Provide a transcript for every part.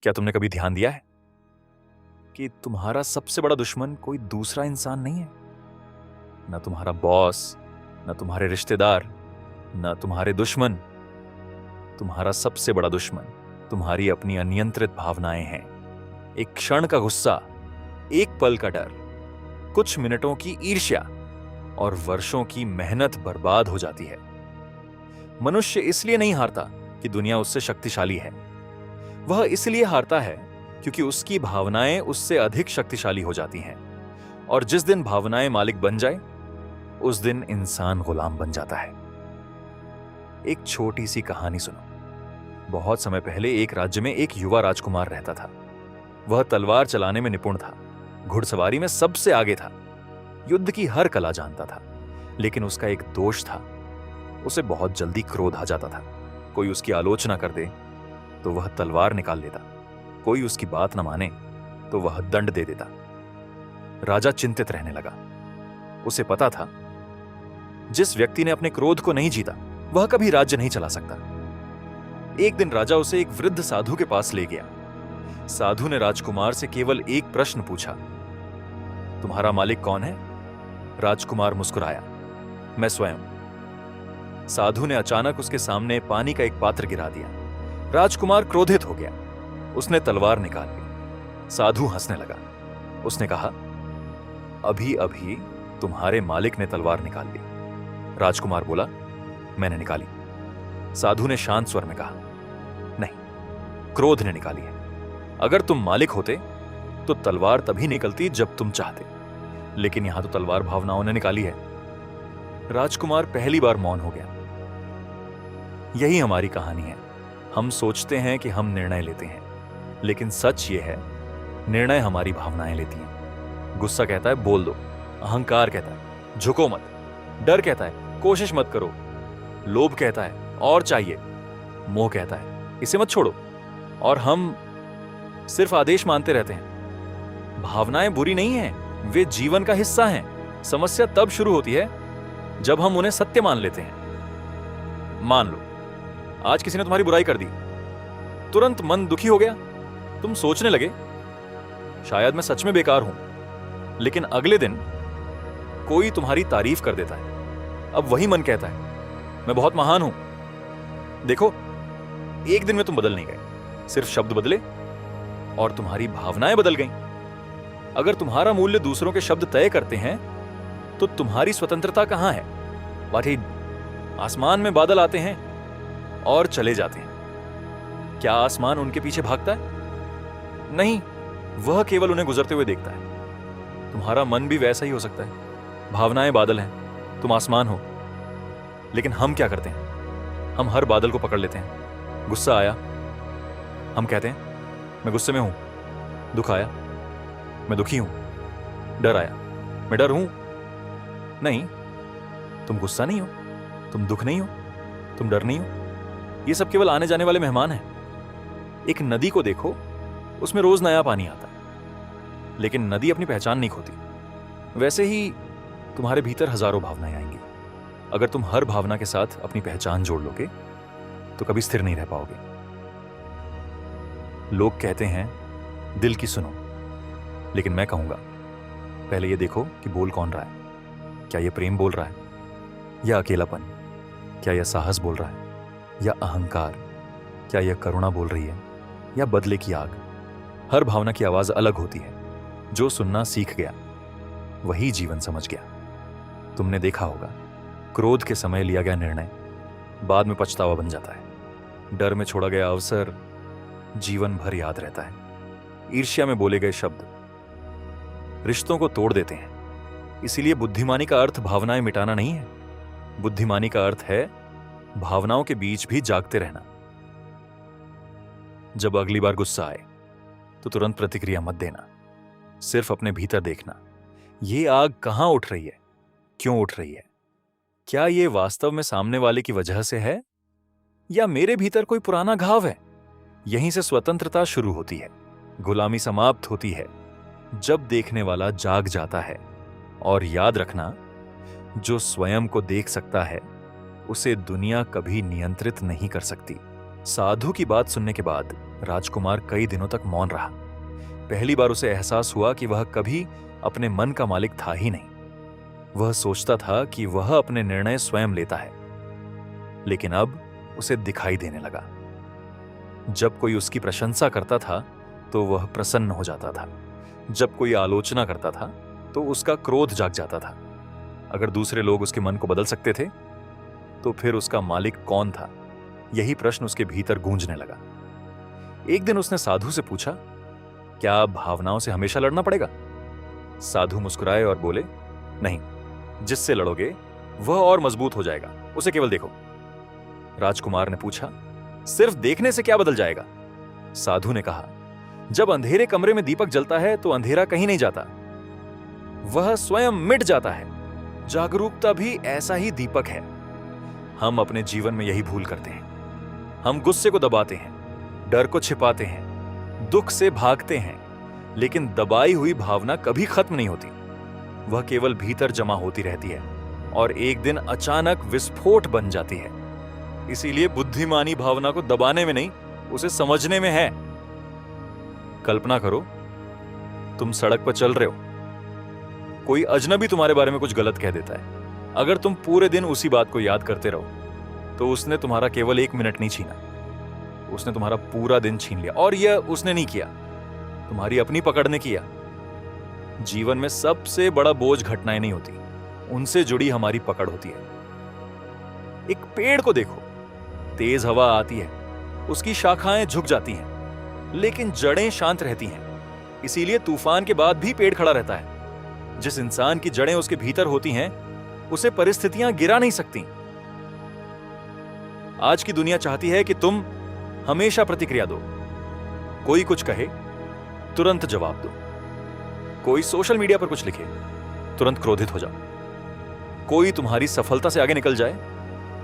क्या तुमने कभी ध्यान दिया है कि तुम्हारा सबसे बड़ा दुश्मन कोई दूसरा इंसान नहीं है? न तुम्हारा बॉस, न तुम्हारे रिश्तेदार, न तुम्हारे दुश्मन। तुम्हारा सबसे बड़ा दुश्मन तुम्हारी अपनी अनियंत्रित भावनाएं हैं। एक क्षण का गुस्सा, एक पल का डर, कुछ मिनटों की ईर्ष्या और वर्षों की मेहनत बर्बाद हो जाती है। मनुष्य इसलिए नहीं हारता कि दुनिया उससे शक्तिशाली है। वह इसलिए हारता है क्योंकि उसकी भावनाएं उससे अधिक शक्तिशाली हो जाती हैं। और जिस दिन भावनाएं मालिक बन जाए, उस दिन इंसान गुलाम बन जाता है। एक छोटी सी कहानी सुनो। बहुत समय पहले एक राज्य में एक युवा राजकुमार रहता था। वह तलवार चलाने में निपुण था, घुड़सवारी में सबसे आगे था, युद्ध की हर कला जानता था। लेकिन उसका एक दोष था, उसे बहुत जल्दी क्रोध आ जाता था। कोई उसकी आलोचना कर दे तो वह तलवार निकाल लेता, कोई उसकी बात न माने तो वह दंड दे देता। राजा चिंतित रहने लगा। उसे पता था, जिस व्यक्ति ने अपने क्रोध को नहीं जीता, वह कभी राज्य नहीं चला सकता। एक दिन राजा उसे एक वृद्ध साधु के पास ले गया। साधु ने राजकुमार से केवल एक प्रश्न पूछा, तुम्हारा मालिक कौन है? राजकुमार मुस्कुराया, मैं स्वयं। साधु ने अचानक उसके सामने पानी का एक पात्र गिरा दिया। राजकुमार क्रोधित हो गया। उसने तलवार निकाल ली। साधु हंसने लगा। उसने कहा, अभी अभी तुम्हारे मालिक ने तलवार निकाल ली। राजकुमार बोला, मैंने निकाली। साधु ने शांत स्वर में कहा, नहीं, क्रोध ने निकाली है। अगर तुम मालिक होते तो तलवार तभी निकलती जब तुम चाहते, लेकिन यहां तो तलवार भावनाओं ने निकाली है। राजकुमार पहली बार मौन हो गया। यही हमारी कहानी है। हम सोचते हैं कि हम निर्णय लेते हैं, लेकिन सच ये है, निर्णय हमारी भावनाएं लेती हैं। गुस्सा कहता है बोल दो, अहंकार कहता है झुको मत, डर कहता है कोशिश मत करो, लोभ कहता है और चाहिए, मोह कहता है इसे मत छोड़ो, और हम सिर्फ आदेश मानते रहते हैं। भावनाएं बुरी नहीं हैं, वे जीवन का हिस्सा हैं। समस्या तब शुरू होती है जब हम उन्हें सत्य मान लेते हैं। मान लो आज किसी ने तुम्हारी बुराई कर दी, तुरंत मन दुखी हो गया। तुम सोचने लगे, शायद मैं सच में बेकार हूं। लेकिन अगले दिन कोई तुम्हारी तारीफ कर देता है। अब वही मन कहता है, मैं बहुत महान हूं। देखो, एक दिन में तुम बदल नहीं गए, सिर्फ शब्द बदले और तुम्हारी भावनाएं बदल गईं। अगर तुम्हारा मूल्य दूसरों के शब्द तय करते हैं, तो तुम्हारी स्वतंत्रता कहां है? वाकई आसमान में बादल आते हैं और चले जाते हैं। क्या आसमान उनके पीछे भागता है? नहीं, वह केवल उन्हें गुजरते हुए देखता है। तुम्हारा मन भी वैसा ही हो सकता है। भावनाएं बादल हैं, तुम आसमान हो। लेकिन हम क्या करते हैं? हम हर बादल को पकड़ लेते हैं। गुस्सा आया, हम कहते हैं मैं गुस्से में हूं। दुख आया, मैं दुखी हूं। डर आया, मैं डर हूं। नहीं, तुम गुस्सा नहीं हो, तुम दुख नहीं हो, तुम डर नहीं हो। ये सब केवल आने जाने वाले मेहमान हैं। एक नदी को देखो, उसमें रोज नया पानी आता है, लेकिन नदी अपनी पहचान नहीं खोती। वैसे ही तुम्हारे भीतर हजारों भावनाएं आएंगी। अगर तुम हर भावना के साथ अपनी पहचान जोड़ लोगे तो कभी स्थिर नहीं रह पाओगे। लोग कहते हैं दिल की सुनो, लेकिन मैं कहूंगा पहले ये देखो कि बोल कौन रहा है। क्या यह प्रेम बोल रहा है या अकेलापन? क्या यह साहस बोल रहा है या अहंकार? क्या यह करुणा बोल रही है या बदले की आग? हर भावना की आवाज अलग होती है। जो सुनना सीख गया वही जीवन समझ गया। तुमने देखा होगा, क्रोध के समय लिया गया निर्णय बाद में पछतावा बन जाता है। डर में छोड़ा गया अवसर जीवन भर याद रहता है। ईर्ष्या में बोले गए शब्द रिश्तों को तोड़ देते हैं। इसीलिए बुद्धिमानी का अर्थ भावनाएं मिटाना नहीं है। बुद्धिमानी का अर्थ है भावनाओं के बीच भी जागते रहना। जब अगली बार गुस्सा आए तो तुरंत प्रतिक्रिया मत देना, सिर्फ अपने भीतर देखना। ये आग कहां उठ रही है, क्यों उठ रही है? क्या ये वास्तव में सामने वाले की वजह से है या मेरे भीतर कोई पुराना घाव है? यहीं से स्वतंत्रता शुरू होती है, गुलामी समाप्त होती है, जब देखने वाला जाग जाता है। और याद रखना, जो स्वयं को देख सकता है उसे दुनिया कभी नियंत्रित नहीं कर सकती। साधु की बात सुनने के बाद राजकुमार कई दिनों तक मौन रहा। पहली बार उसे एहसास हुआ कि वह कभी अपने मन का मालिक था ही नहीं। वह सोचता था कि वह अपने निर्णय स्वयं लेता है, लेकिन अब उसे दिखाई देने लगा। जब कोई उसकी प्रशंसा करता था तो वह प्रसन्न हो जाता था। जब कोई आलोचना करता था तो उसका क्रोध जाग जाता था। अगर दूसरे लोग उसके मन को बदल सकते थे तो फिर उसका मालिक कौन था? यही प्रश्न उसके भीतर गूंजने लगा। एक दिन उसने साधु से पूछा, क्या भावनाओं से हमेशा लड़ना पड़ेगा? साधु मुस्कुराए और बोले, नहीं, जिससे लड़ोगे वह और मजबूत हो जाएगा, उसे केवल देखो। राजकुमार ने पूछा, सिर्फ देखने से क्या बदल जाएगा? साधु ने कहा, जब अंधेरे कमरे में दीपक जलता है तो अंधेरा कहीं नहीं जाता, वह स्वयं मिट जाता है। जागरूकता भी ऐसा ही दीपक है। हम अपने जीवन में यही भूल करते हैं। हम गुस्से को दबाते हैं, डर को छिपाते हैं, दुख से भागते हैं, लेकिन दबाई हुई भावना कभी खत्म नहीं होती। वह केवल भीतर जमा होती रहती है और एक दिन अचानक विस्फोट बन जाती है। इसीलिए बुद्धिमानी भावना को दबाने में नहीं, उसे समझने में है। कल्पना करो, तुम सड़क पर चल रहे हो, कोई अजनबी तुम्हारे बारे में कुछ गलत कह देता है। अगर तुम पूरे दिन उसी बात को याद करते रहो तो उसने तुम्हारा केवल 1 मिनट नहीं छीना, उसने तुम्हारा पूरा दिन छीन लिया। और यह उसने नहीं किया, तुम्हारी अपनी पकड़ ने किया। जीवन में सबसे बड़ा बोझ घटनाएं नहीं होती, उनसे जुड़ी हमारी पकड़ होती है। एक पेड़ को देखो, तेज हवा आती है, उसकी शाखाएं झुक जाती हैं, लेकिन जड़ें शांत रहती हैं। इसीलिए तूफान के बाद भी पेड़ खड़ा रहता है। जिस इंसान की जड़ें उसके भीतर होती हैं, उसे परिस्थितियां गिरा नहीं सकती। आज की दुनिया चाहती है कि तुम हमेशा प्रतिक्रिया दो। कोई कुछ कहे, तुरंत जवाब दो। कोई सोशल मीडिया पर कुछ लिखे, तुरंत क्रोधित हो जाओ। कोई तुम्हारी सफलता से आगे निकल जाए,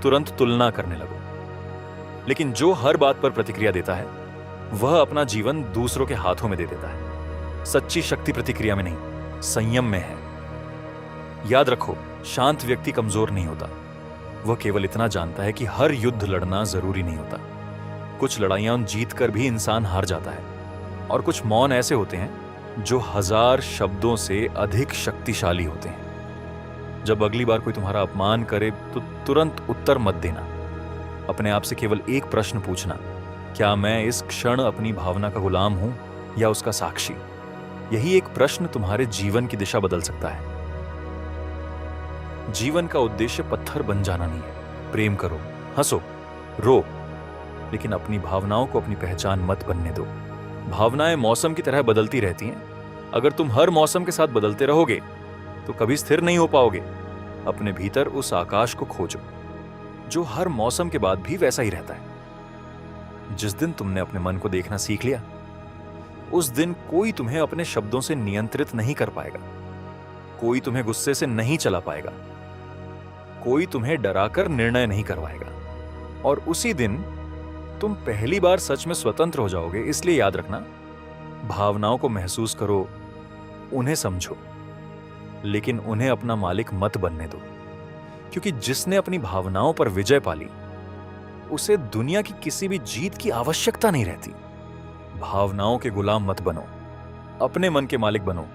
तुरंत तुलना करने लगो। लेकिन जो हर बात पर प्रतिक्रिया देता है, वह अपना जीवन दूसरों के हाथों में दे देता है। सच्ची शक्ति प्रतिक्रिया में नहीं, संयम में है। याद रखो, शांत व्यक्ति कमजोर नहीं होता, वह केवल इतना जानता है कि हर युद्ध लड़ना जरूरी नहीं होता। कुछ लड़ाइयां जीतकर भी इंसान हार जाता है, और कुछ मौन ऐसे होते हैं जो 1000 शब्दों से अधिक शक्तिशाली होते हैं। जब अगली बार कोई तुम्हारा अपमान करे तो तुरंत उत्तर मत देना। अपने आप से केवल एक प्रश्न पूछना, क्या मैं इस क्षण अपनी भावना का गुलाम हूं या उसका साक्षी? यही एक प्रश्न तुम्हारे जीवन की दिशा बदल सकता है। जीवन का उद्देश्य पत्थर बन जाना नहीं है। प्रेम करो, हंसो, रो, लेकिन अपनी भावनाओं को अपनी पहचान मत बनने दो। भावनाएं मौसम की तरह बदलती रहती हैं। अगर तुम हर मौसम के साथ बदलते रहोगे तो कभी स्थिर नहीं हो पाओगे। अपने भीतर उस आकाश को खोजो जो हर मौसम के बाद भी वैसा ही रहता है। जिस दिन तुमने अपने मन को देखना सीख लिया, उस दिन कोई तुम्हें अपने शब्दों से नियंत्रित नहीं कर पाएगा। कोई तुम्हें गुस्से से नहीं चला पाएगा। कोई तुम्हें डराकर निर्णय नहीं करवाएगा। और उसी दिन तुम पहली बार सच में स्वतंत्र हो जाओगे। इसलिए याद रखना, भावनाओं को महसूस करो, उन्हें समझो, लेकिन उन्हें अपना मालिक मत बनने दो। क्योंकि जिसने अपनी भावनाओं पर विजय पाली, उसे दुनिया की किसी भी जीत की आवश्यकता नहीं रहती। भावनाओं के गुलाम मत बनो, अपने मन के मालिक बनो।